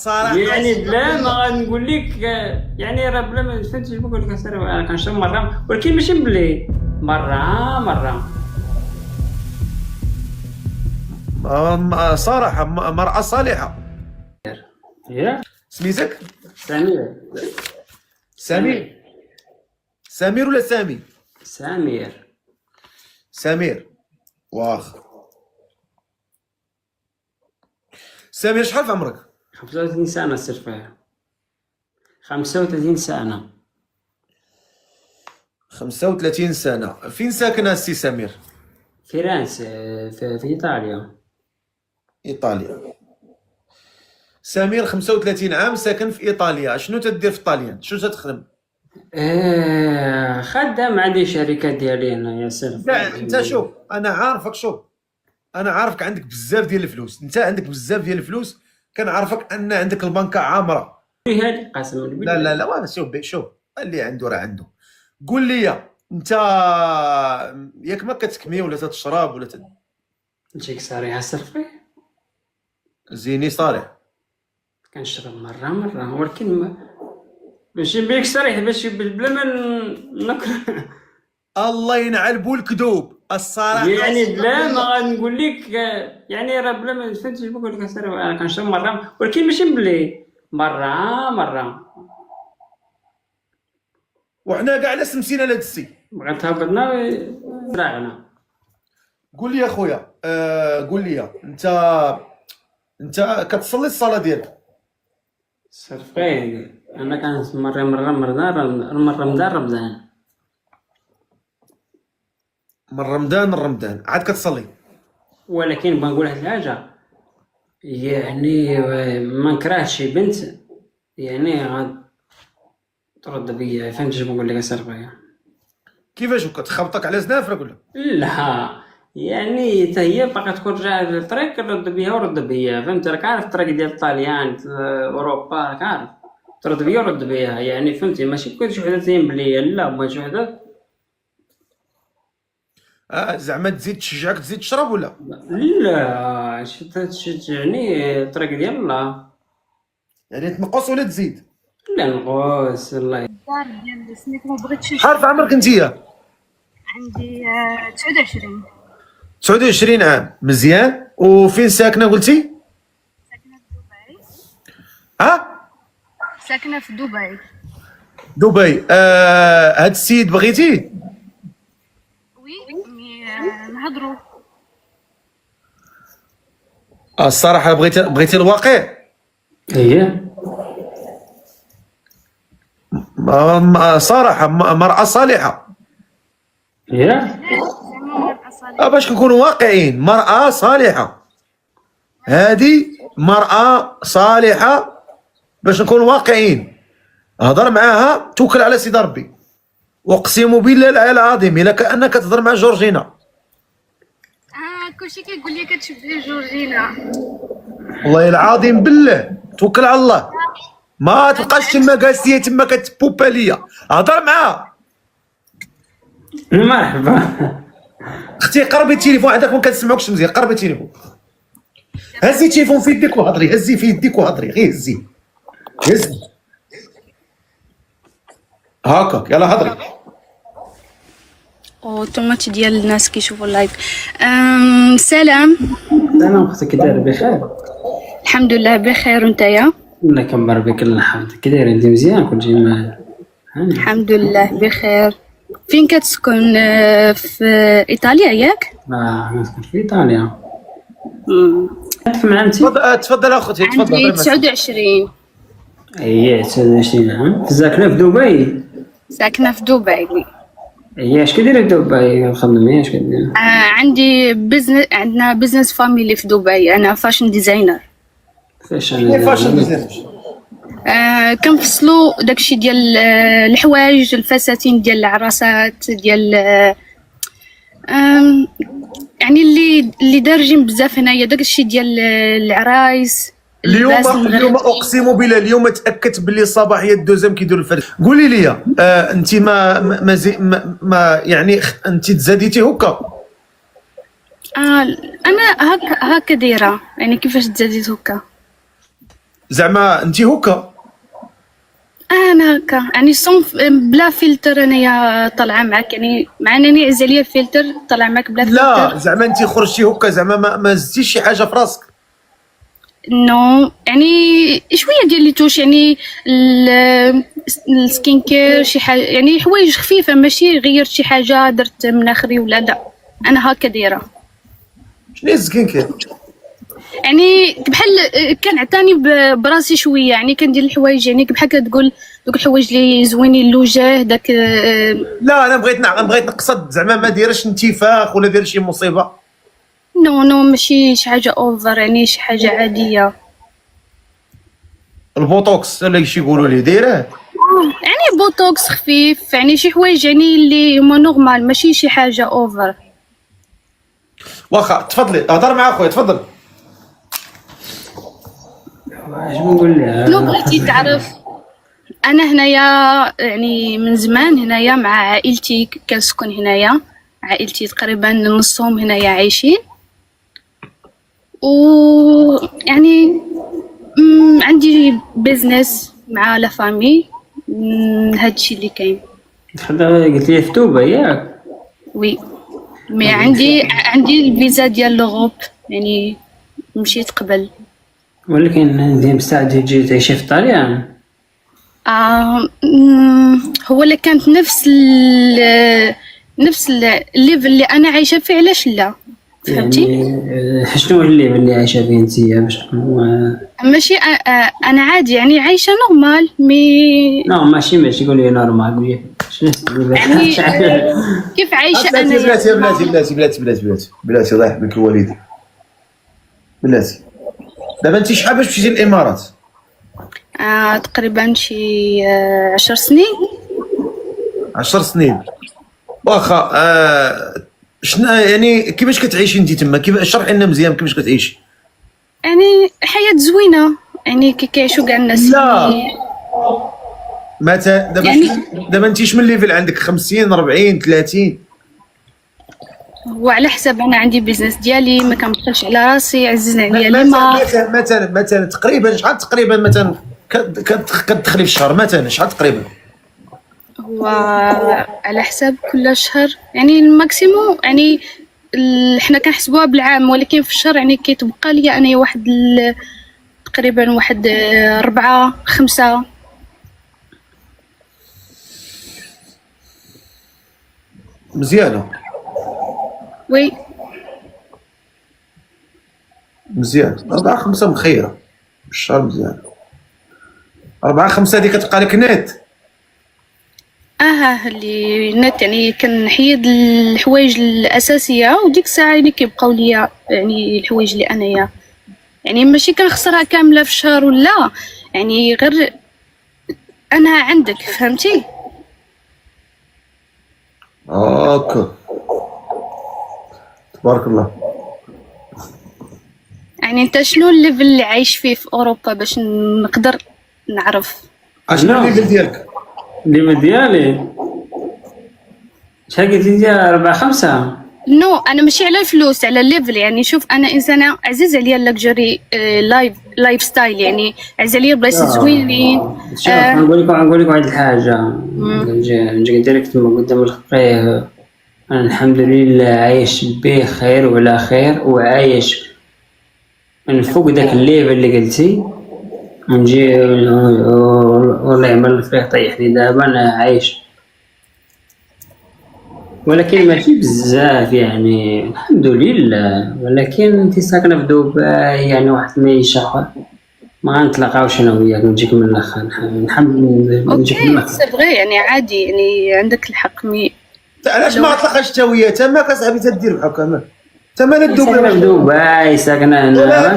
الصراحه يعني بلا ما غنقول لك، يعني راه بلا ما فهمتيش بقول لك اصاحبي انا كنشرب مره، ولكن ماشي بلي مره. صراحه مرأة صالحه. هي سميتك سمير. سمير؟ سمير ولا سامي؟ سمير. سمير. واخ سمير، شحال في عمرك؟ 35 سنه سير فيها. 35 سنه. 35 سنه. فين ساكن السي سمير؟ فرنسا. في ايطاليا. ايطاليا. سمير 35 عام ساكن في ايطاليا. شنو تدير في طاليان؟ شنو تخدم؟ خدام عندي شركه ديالي هنا يا سير. لا انت شوف، انا عارفك، شوف انا عارفك عندك بزاف ديال الفلوس، انت عندك بزاف ديال الفلوس، كنعرفك ان عندك البنكه عامره. هذه قسما بالله. لا وانا شوف اللي عنده راه عنده. قول لي انت ياك ما كتكمي ولا تشرب ولا نجيك صريحه صرفي. زيني صالح. كنشرب مره ولكن ماشي بيك صريح باش بلا ما نكره. الله ينعل الكذوب الصراحه. يعني بلا ما غنقول لك، يعني راه بلا ما فهمتيش بقول لك اصاحبي انا كنشرب مره، ولكن ماشي بلي مره. وحنا كاع علاش سمسينا لهاد السي؟ بغيت هبطنا راغنا. قول لي اخويا، قول لي انت كتصلي الصلاه ديالك؟ صرفي انا كنت مره رمضان. من رمضان لرمضان عاد كتصلي؟ ولكن بغا نقول واحد الحاجه، يعني ما نكرهش شي بنت، يعني غاد ترد بيا، فهمتي اش بنقول لك صرفي؟ كيفاش كتخبطك على زنافرك ولا؟ لا يعني حتى هي باقا تكون راجعه للطريق نرد بيها ورد بيا، فهمت؟ راك عارف الطريق ديال الطاليان اوروبا، راك عارف ترد بيا ورد بيها، يعني فهمتي؟ ماشي كل شي وحده تيم بليا، لا ما شي وحده. زعما تزيد تشجعك تزيد تشرب ولا؟ لا تشجعني الطريق ديال الله. يعني تنقص ولا تزيد؟ لا نقص الله. الدار ديال سميتو ما بغيتش شحال في عمرك انتيا؟ عندي 29. 29 عام. مزيان. وفين ساكنه قلتي؟ ساكنة في دبي. ساكنة في دبي. دبي. هاد السيد بغيتيه؟ وي مي نهضروا. الصراحه بغيتي الواقع. هي صراحه مرأة صالحه. هي مرأة صالحة. باش نكونوا واقعيين، مرأة صالحه، هذه مرأة صالحه. باش نكونوا واقعيين، هضر معاها توكل على سيدي ربي. واقسم بالله العظيم الا كانك تهضر مع جورجينا. كلشي كيقول لي كتشبه جورجينا. والله العظيم بالله توكل على الله، ما تبقاش تما جالسيه تما كتبوبا ليا. هضر معاها. مرحبا. اختي قربي التليفون عندك، ما كنسمعوكش مزيان. قربي التليفون، هزي التليفون في يديك وهضري. هزي في يديك وهضري، غير هزي هاكا. يلا هضري. طماطي ديال الناس كيشوفوا اللايف. سلام. انا اختك كي داير بخير؟ الحمد لله بخير. ونتايا؟ الله يكبر بك الله يحفظك. كي داير انت مزيان كلشي الحمد لله بخير. فين كتسكن؟ في ايطاليا ياك؟ نسكن في ايطاليا. مع عمتي. تفضل اختي تفضل. عندي 29. ايه 29 عام. ساكنه في دبي؟ ساكنة في دبي. ايه اش كديري في دبي؟ خدمي اش كديري؟ عندي بزنس، عندنا بزنس فاميلي في دبي. انا فاشن ديزاينر. فاشن بزاف. كنفصلوا داكشي ديال الحوايج، الفساتين ديال العراسات ديال يعني اللي دارجين بزاف هنايا، داكشي ديال العرايس. اليوم اقسم بالله اليوم تاكدت باللي الصباحيه الدوزام كيديروا الفرد. قولي لي انت ما يعني انت تزاديتي هكا؟ انا هكا دايره. يعني كيفاش تزاديت هكا؟ زعما انت هكا انا هكا يعني صنف بلا فلتر، انايا طالعه معاك يعني مع انني عز عليا الفلتر طالعه معاك بلا لا فلتر. زعما انت خرجتي هكا زعما ما زدتيش شي حاجه في راسك. نو يعني شويه ديال لي توش يعني السكين كير شي حاجه يعني حوايج خفيفه، ماشي غيرت شي حاجه درت مناخري ولا لا. انا هكا دايره شنو هي السكين كير؟ يعني بحال كان عطاني براسي شويه، يعني كندير الحوايج يعني بحال كتقول دوك الحوايج اللي زوينين للوجه داك. لا انا بغيت نقصد زعما ما دايرش انتفاخ ولا داير شي مصيبه. نو ماشي شي حاجه اوفر، يعني شي حاجه عاديه. البوتوكس ولا شي يقولوا لي دايره. يعني بوتوكس خفيف، يعني شي حوايج يعني اللي هما نورمال، ماشي شي حاجه اوفر. واخا تفضلي هضر مع خويا تفضل. اش نقول لها؟ شنو بغيتي تعرف؟ انا هنايا يعني من زمان هنايا مع عائلتي، كنسكن هنايا. عائلتي تقريبا نصهم هنايا عايشين، و يعني عندي بيزنس مع لا فامي. هادشي اللي كاين. قلت لي فتوبه ياك؟ وي مي عندي الفيزا ديال لوروب، يعني مشيت قبل. ولكن انت مستعد تجي تعيشي في طاليان؟ هو اللي كانت نفس الليفل اللي انا عايشه فيه، علاش لا؟ فهمتي؟ يعني شنو الليفل اللي عايشه فيه انت باش ماشي انا عادي يعني عايشه نورمال مي لا ماشي قول لي نورمال، قول لي شنو يعني كيف عايشه انا. بلاتي الله يحميك الوالدين. بلاتي دابا انت شحال باش تمشي للامارات؟ تقريبا شي 10 سنين. 10 سنين واخا. شنو يعني كيفاش كتعيشي انت تما؟ كيف اشرحي لنا مزيان كيفاش كتعيشي؟ يعني حياه زوينه، يعني كي كيعيشوا كاع الناس. لا مثلا دابا يعني دابا انت شمن ليفل عندك؟ 50 40 30؟ وعلى حسب، انا عندي بيزنس ديالي ما كنبخلش على راسي، عزيز عليا الماء. مثلا تقريبا شحال تقريبا مثلا كتدخلي في الشهر؟ مثلا شحال تقريبا؟ وعلى حسب كل شهر يعني الماكسيموم، يعني حنا كنحسبوها بالعام، ولكن في الشهر يعني كيتبقى لي انا واحد تقريبا واحد 4 5. مزيانه. وي مزيان 4 5 مخيره بالشهر مزيان. 4 5 هذيك كتبقى لك نت. اللي نت يعني كنحيد الحوايج الاساسيه، وديك الساعه يعني كيبقاو ليا يعني الحوايج اللي انايا يعني ماشي كنخسرها كامله في الشهر ولا، يعني غير انا عندك، فهمتي؟ اوكي تبارك الله. يعني انت شنو الليفل اللي عايش فيه في اوروبا باش نقدر نعرف؟ اشنو الليفل ديالك؟ الليفل ديالي شحال قلتي انت؟ 4 5. نو انا ماشي على الفلوس، على الليفل. يعني شوف انا انسانه عزيز عليا اللكجري لايف ستايل، يعني عزيز عليا بلايص زوينين. شوف نقول لك واحد الحاجه، نجي ديريكت قدام الخطيه. انا الحمد لله عايش بخير وعلى خير، وعايش من فوق داك الليفل اللي قلتي. ونجي والله يعمل فيه طيحني. دابا انا عايش ولكن ماشي بزاف يعني الحمد لله. ولكن انت ساكنه في دبي، يعني واحد المعيشه ما غنتلاقاوش انا وياك. نجيك من الاخر نحب نجيك من الاخر. اوكي بغي يعني عادي، يعني عندك الحق. علاش ما غتلاقاش حتى ويا تما كصاحبي تدير بحال هكا؟ تما انا ساكنه في دبي، ساكنه هنا.